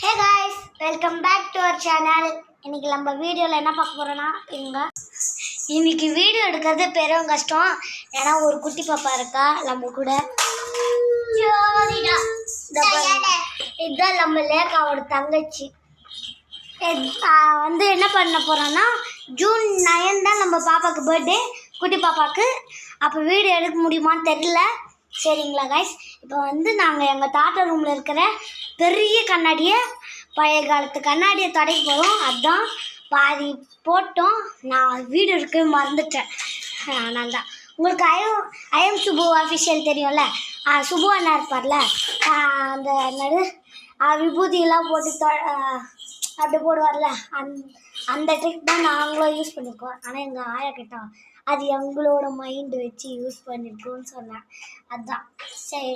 Hey guys, welcome back to our channel. இன்னைக்கு நம்ம வீடியோல என்ன பார்க்க போறோம்னா இன்னைக்கு வீடியோ எடுக்கிறது பெரும் கஷ்டம். ஏன்னா ஒரு குட்டி பாப்பா இருக்கா நம்ம கூட. இதான் நம்ம லேக்காவோட தங்கச்சி. என்ன பண்ண போறோம்னா ஜூன் 9 தான் நம்ம பாப்பாக்கு பர்த்டே, குட்டி பாப்பாக்கு. அப்போ வீடியோ எடுக்க முடியுமான்னு தெரியல. சரிங்களா கைஸ், இப்போ நாங்கள் எங்கள் தாத்தா ரூமில் இருக்கிற பெரிய கண்ணாடியை, பழைய காலத்து கண்ணாடியை தொடக்க போகிறோம். அதுதான் பாதி போட்டோம். நான் வீடியோ எடுக்க மறந்துட்டேன். நான் தான் உங்களுக்கு ஐஎம் சுபு அஃபிஷியல் தெரியும்ல, சுபு அண்ணா இருப்பார்ல, அந்த என்னது விபூதியெல்லாம் போட்டு அப்படி போடுவார்ல, அந்த ட்ரிக் தான் நாங்களும் யூஸ் பண்ணியிருக்கோம். ஆனால் எங்கள் ஆயா கேட்டோம் அது எங்களோட மைண்டு வச்சு யூஸ் பண்ணியிருக்கோன்னு சொன்னேன். அதுதான் சரி.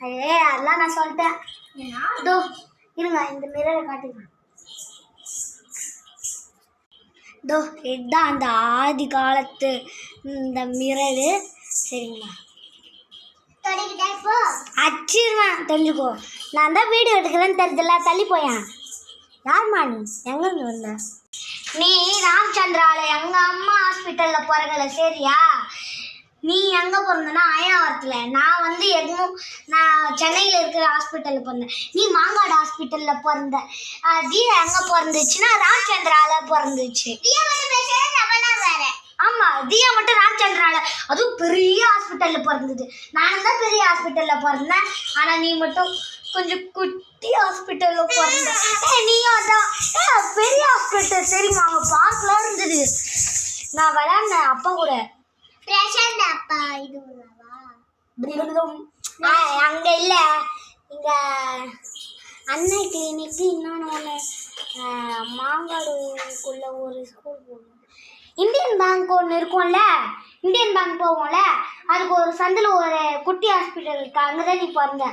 அதெல்லாம் நான் சொல்லிட்டேன். இதோ இருங்க, இந்த மிரரை காட்டுங்க. இதோ இதுதான் அந்த ஆதி காலத்து இந்த மிரரு. சரிங்களா, அச்சிருவேன் தெரிஞ்சுக்கோ. நான் தான் வீடியோ எடுக்கிறேன்னு தெரிஞ்சல, தள்ளி போயேன். யார்மா நீ? எங்கேருந்து வந்த? நீ ராமச்சந்திரால எங்கள் அம்மா ஹாஸ்பிட்டலில் பிறகல. சரியா, நீ எங்கே பிறந்தனா அயனாவரத்தில், நான் நான் சென்னையில் இருக்கிற ஹாஸ்பிட்டலில் பிறந்தேன். நீ மாங்காடு ஹாஸ்பிட்டலில் பிறந்த. தியா எங்கே பிறந்துச்சுன்னா ராமச்சந்திராவில் பிறந்துச்சு. ஆமாம், தியா மட்டும் ராமச்சந்திரால, அதுவும் பெரிய ஹாஸ்பிட்டலில் பிறந்தது. நானும் தான் பெரிய ஹாஸ்பிட்டலில் பிறந்தேன். ஆனால் நீ மட்டும் கொஞ்சம் குட்டி ஹாஸ்பிட்டலில் பிறந்த. நீயும் தான் பெரிய ஹாஸ்பிட்டல். சரிம்மா, அங்கே பார்க்கலாம் இருந்தது. நான் விளையாடினேன் அப்பா கூட. அப்பா இது அங்கே இல்லை, இங்கே அன்னை கிளினிக்கு இன்னொன்று ஒன்று மாங்காடுக்குள்ள ஒரு ஸ்கூல் போகணும். இந்தியன் பேங்க் ஒன்று இருக்கும்ல, இந்தியன் பேங்க் போவோம்ல, அதுக்கு ஒரு சந்தில் ஒரு குட்டி ஹாஸ்பிட்டல் இருக்கு. அங்கே தான் நீ பிறந்த.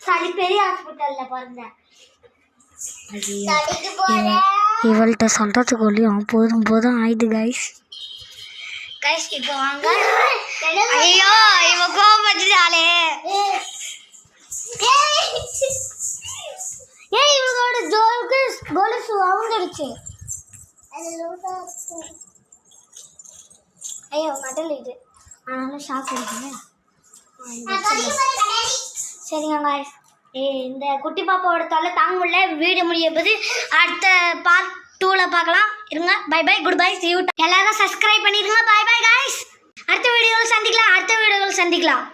சரி, பெரிய ஹாஸ்பிட்டலில் பிறந்த. இவள்கிட்ட சொல்கிறதுக்கு ஒல்லியும் போதும் போதும் ஆயிடுது கைஸ். கைஸ் இப்போ வாங்க. ஐயோ இவ கோபப்பட்டுட்டாளே. ஏன் இவங்களோட ஜோலுக்கு கொலுசு அவுந்துடுச்சு. ஐயோ கடல் இது, ஆனாலும் ஷாக் இருக்குங்க. சரிங்க காய்ஸ், இந்த குட்டி பாப்பாவோட தொல்லை தாங்க முடியல. வீடியோ முடிய போது அடுத்த பார்ட் 2ல் பார்க்கலாம். இருங்க, bye bye, good bye, see you. எல்லாரும் சப்ஸ்கிரைப் பண்ணிடுங்க. பை பை காய்ஸ், அடுத்த வீடியோவில் சந்திக்கலாம்.